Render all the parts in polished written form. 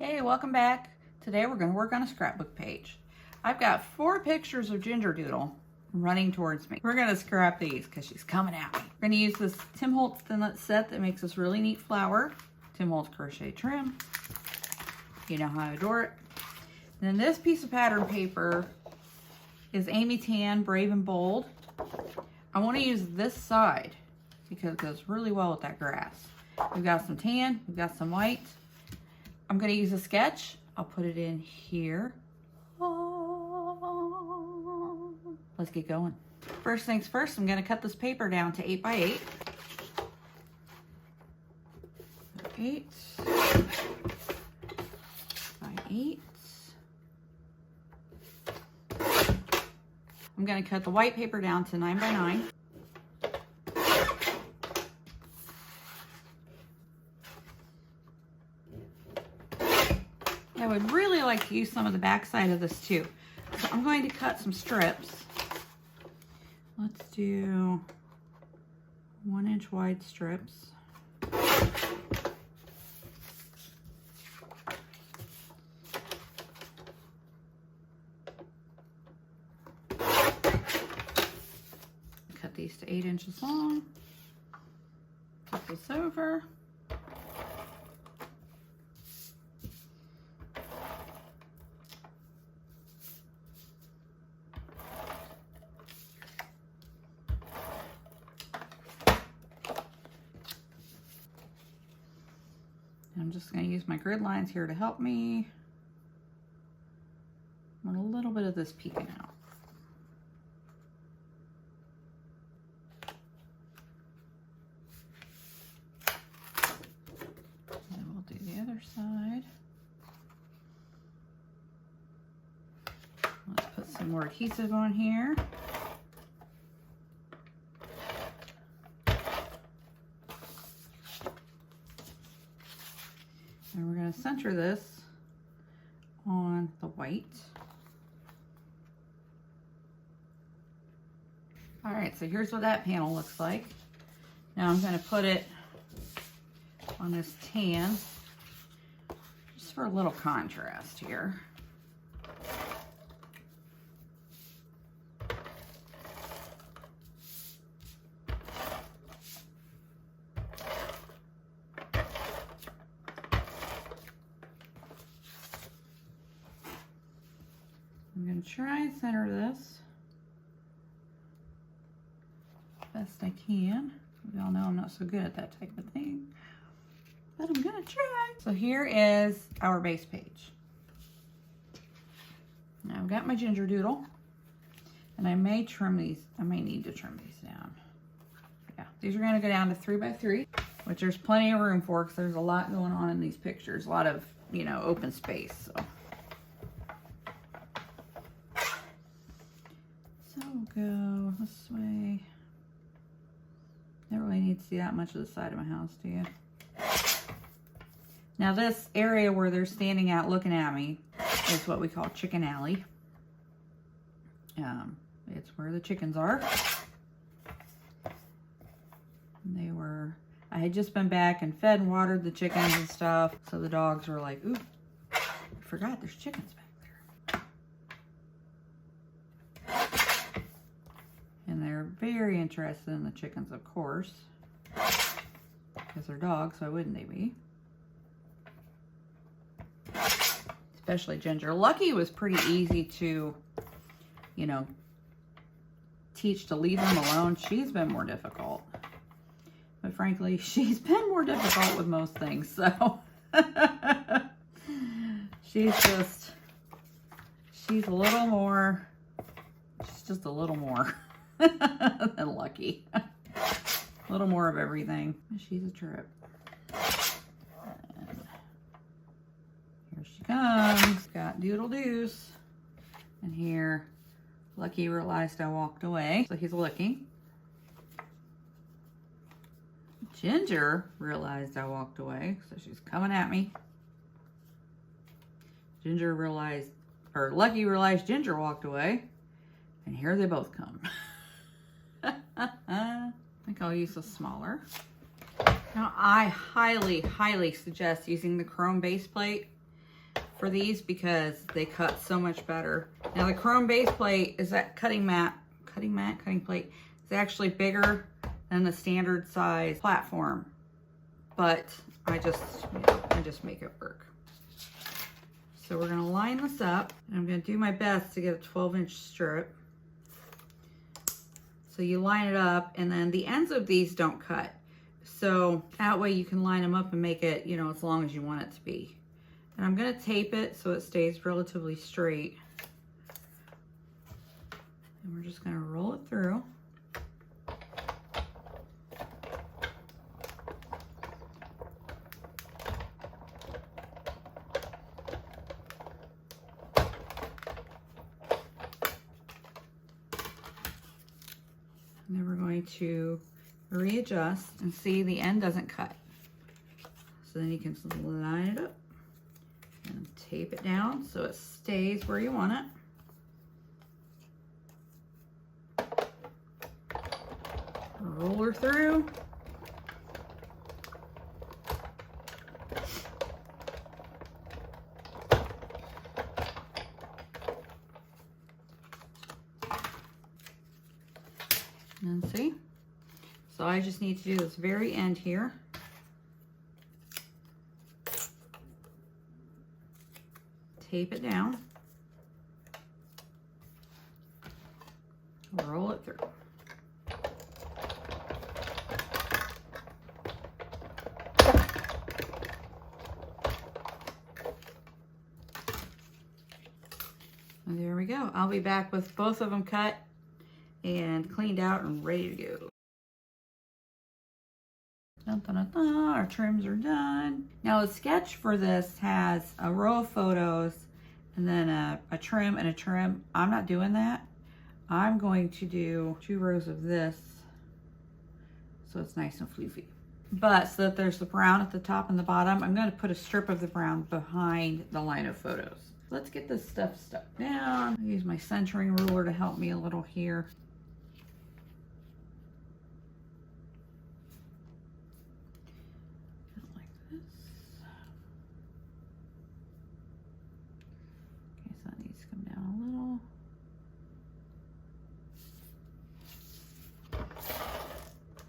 Hey, welcome back. Today we're going to work on a scrapbook page. I've got 4 pictures of Ginger Doodle running towards me. We're going to scrap these because she's coming at me. We're going to use this Tim Holtz thinlet set that makes this really neat flower. Tim Holtz crochet trim. You know how I adore it. And then this piece of pattern paper is Amy Tan Brave and Bold. I want to use this side because it goes really well with that grass. We've got some tan, we've got some white. I'm going to use a sketch. I'll put it in here. Oh. Let's get going. First things first, I'm going to cut this paper down to 8 by 8. 8 by 8. I'm going to cut the white paper down to 9 by 9. I would really like to use some of the back side of this too. So I'm going to cut some strips. Let's do 1-inch wide strips. Cut these to 8 inches long. Flip this over. I'm just going to use my grid lines here to help me. I want a little bit of this peeking out. And we'll do the other side. Let's put some more adhesive on here. And we're going to center this on the white. All right, so here's what that panel looks like. Now I'm going to put it on this tan, just for a little contrast here. I'm going to try and center this best I can. We all know I'm not so good at that type of thing, but I'm going to try. So here is our base page. Now I've got my Ginger Doodle, and I may trim these. I may need to trim these down. Yeah, these are going to go down to 3 by 3, which there's plenty of room for because there's a lot going on in these pictures. A lot of, you know, open space. So go this way. Never really need to see that much of the side of my house, do you? Now this area where they're standing out looking at me is what we call Chicken Alley. It's where the chickens are. I had just been back and fed and watered the chickens and stuff. So the dogs were like, ooh, I forgot there's chickens back there. And they're very interested in the chickens, of course, because they're dogs, so why wouldn't they be? Especially Ginger. Lucky was pretty easy to, you know, teach to leave them alone. She's been more difficult. But frankly, she's been more difficult with most things, so she's a little more, she's just a little more than Lucky. A little more of everything. She's a trip. And here she comes. Got Doodle Deuce. And here, Lucky realized I walked away, so he's looking. Ginger realized I walked away, so she's coming at me. Ginger realized, or Lucky realized Ginger walked away, and here they both come. I think I'll use a smaller. Now I highly, highly suggest using the chrome base plate for these because they cut so much better. Now the chrome base plate is that cutting plate is actually bigger than the standard size platform, but I just make it work. So we're gonna line this up, and I'm gonna do my best to get a 12-inch strip. So you line it up, and then the ends of these don't cut. So that way you can line them up and make it, you know, as long as you want it to be. And I'm gonna tape it so it stays relatively straight. And we're just gonna roll it through. And then we're going to readjust and see the end doesn't cut. So then you can line it up and tape it down so it stays where you want it. Roll her through. And see? So I just need to do this very end here. Tape it down. Roll it through. And there we go. I'll be back with both of them cut and cleaned out and ready to go. Dun, dun, dun, dun. Our trims are done. Now the sketch for this has a row of photos and then a trim and a trim. I'm not doing that. I'm going to do 2 rows of this so it's nice and floofy. But so that there's the brown at the top and the bottom, I'm going to put a strip of the brown behind the line of photos. Let's get this stuff stuck down. I'll use my centering ruler to help me a little here.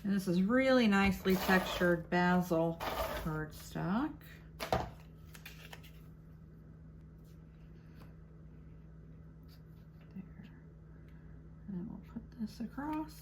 And this is really nicely textured basil cardstock. There. And we'll put this across.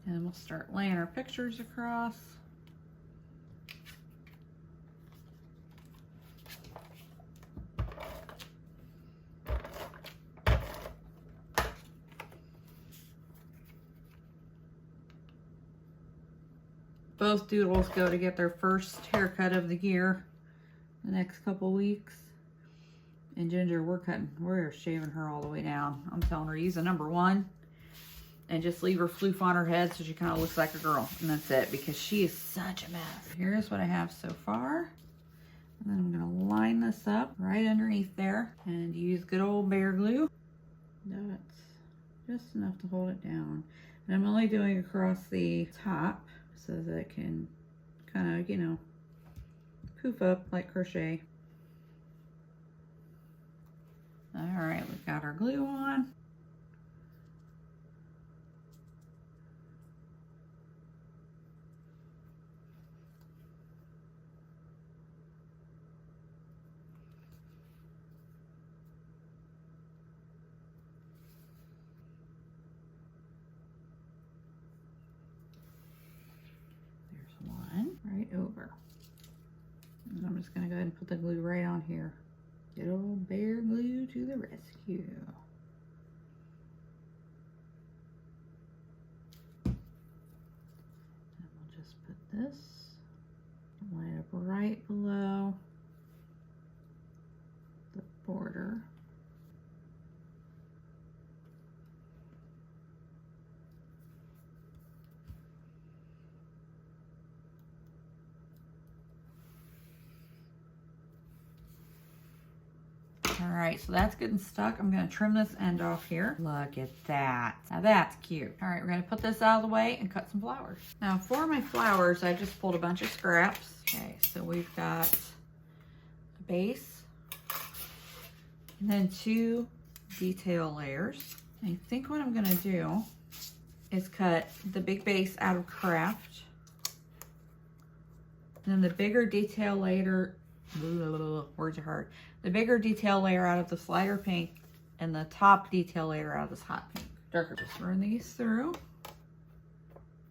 And we'll start laying our pictures across. Both Doodles go to get their first haircut of the year the next couple weeks. And Ginger, we're shaving her all the way down. I'm telling her, use a number 1 and just leave her floof on her head so she kind of looks like a girl. And that's it, because she is such a mess. Here's what I have so far. And then I'm gonna line this up right underneath there and use good old bear glue. That's just enough to hold it down. And I'm only doing across the top so that it can kind of, you know, poof up like crochet. All right, we've got our glue on. Right over. And I'm just going to go ahead and put the glue right on here. Good old bear glue to the rescue. And we'll just put this line up right below the border. All All right, so that's getting stuck. I'm gonna trim this end off here. Look at that. Now that's cute. All right, we're gonna put this out of the way and cut some flowers. Now for my flowers, I just pulled a bunch of scraps. Okay, so we've got a base and then 2 detail layers. I think what I'm gonna do is cut the big base out of craft. Then the bigger detail layer, words are hard. The bigger detail layer out of the slider pink and the top detail layer out of this hot pink. Darker. Just run these through.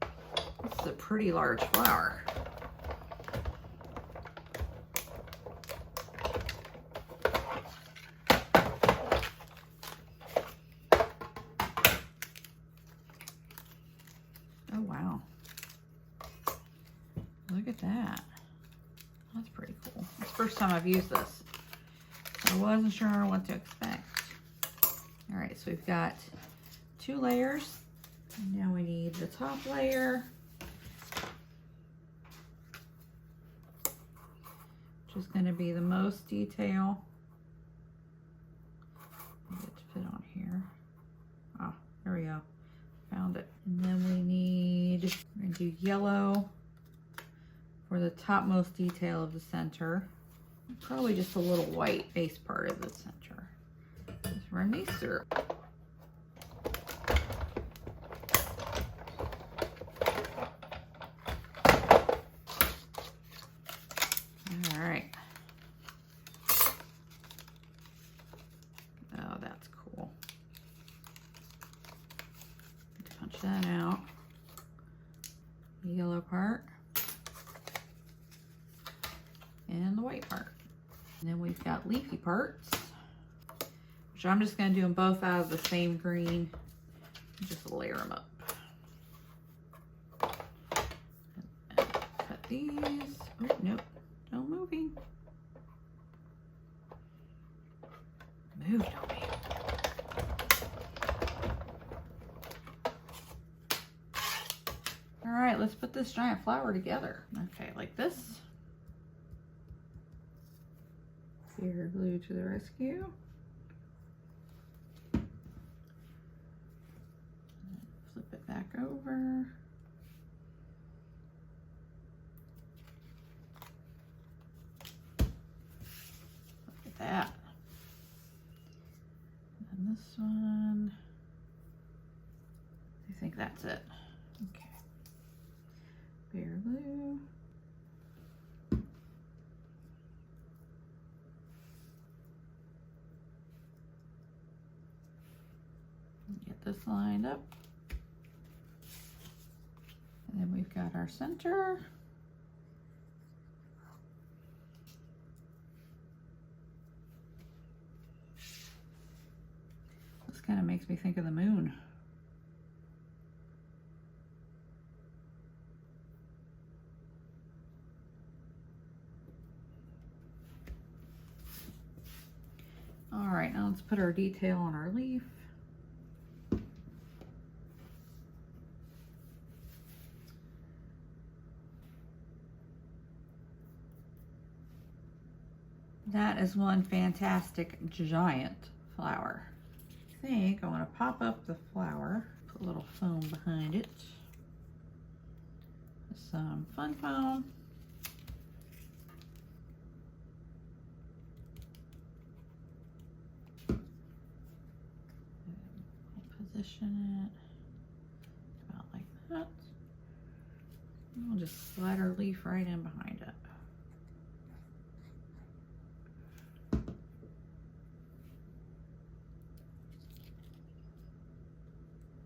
This is a pretty large flower. Oh wow. Look at that. That's pretty cool. It's the first time I've used this. I wasn't sure what to expect. All right, so we've got 2 layers. And now we need the top layer, which is going to be the most detail. Get it to fit on here. Ah, there we go. Found it. And then we need, we're going to do yellow for the topmost detail of the center. Probably just a little white base part of the center. Let's run these through. All right. Oh, that's cool. Punch that out. The yellow part. And the white part. And then we've got leafy parts, which I'm just going to do them both out of the same green. Just layer them up. And cut these. Oh, nope. No moving. Move, don't be. All right, let's put this giant flower together. Okay, like this. Here, glue to the rescue. Flip it back over. Look at that. And this one, I think that's it. Okay. Bare glue. Get this lined up. And then we've got our center. This kind of makes me think of the moon. All right, now let's put our detail on our leaf. That is one fantastic giant flower. I think I want to pop up the flower, put a little foam behind it. Some fun foam. Position it about like that. And we'll just slide our leaf right in behind it.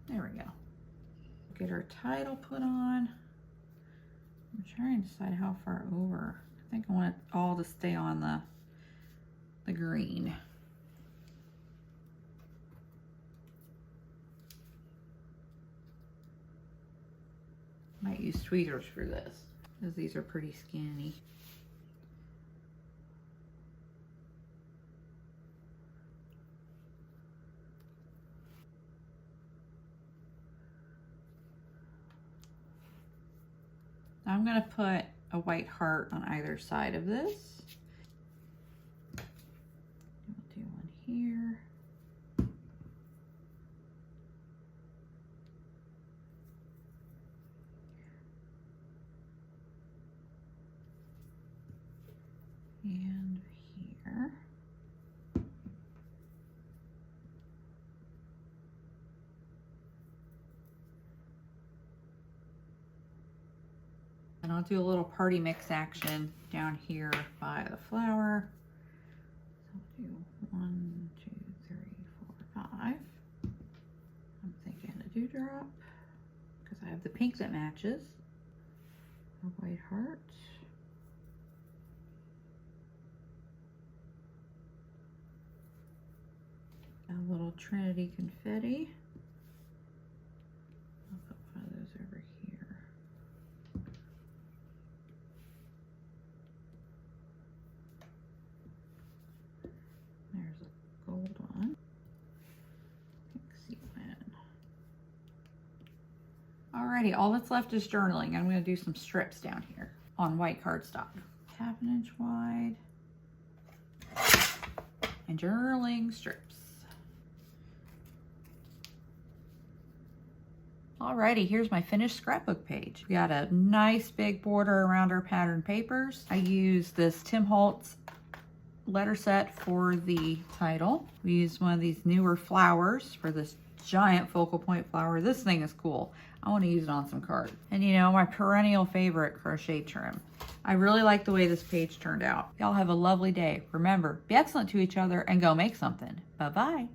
There we go. Get our title put on. I'm trying to decide how far over. I think I want it all to stay on the green. Might use tweezers for this, because these are pretty skinny. I'm going to put a white heart on either side of this. I'll do one And here. And I'll do a little party mix action down here by the flower. So I'll do 1, 2, 3, 4, 5. I'm thinking a dewdrop because I have the pink that matches. A white heart. A little Trinity confetti. I'll put one of those over here. There's a gold one. Pink sequin. Alrighty, all that's left is journaling. I'm going to do some strips down here on white cardstock. 1/2 inch wide. And journaling strips. Alrighty, here's my finished scrapbook page. We got a nice big border around our pattern papers. I used this Tim Holtz letter set for the title. We used one of these newer flowers for this giant focal point flower. This thing is cool. I want to use it on some cards. And you know, my perennial favorite crochet trim. I really like the way this page turned out. Y'all have a lovely day. Remember, be excellent to each other and go make something. Bye-bye.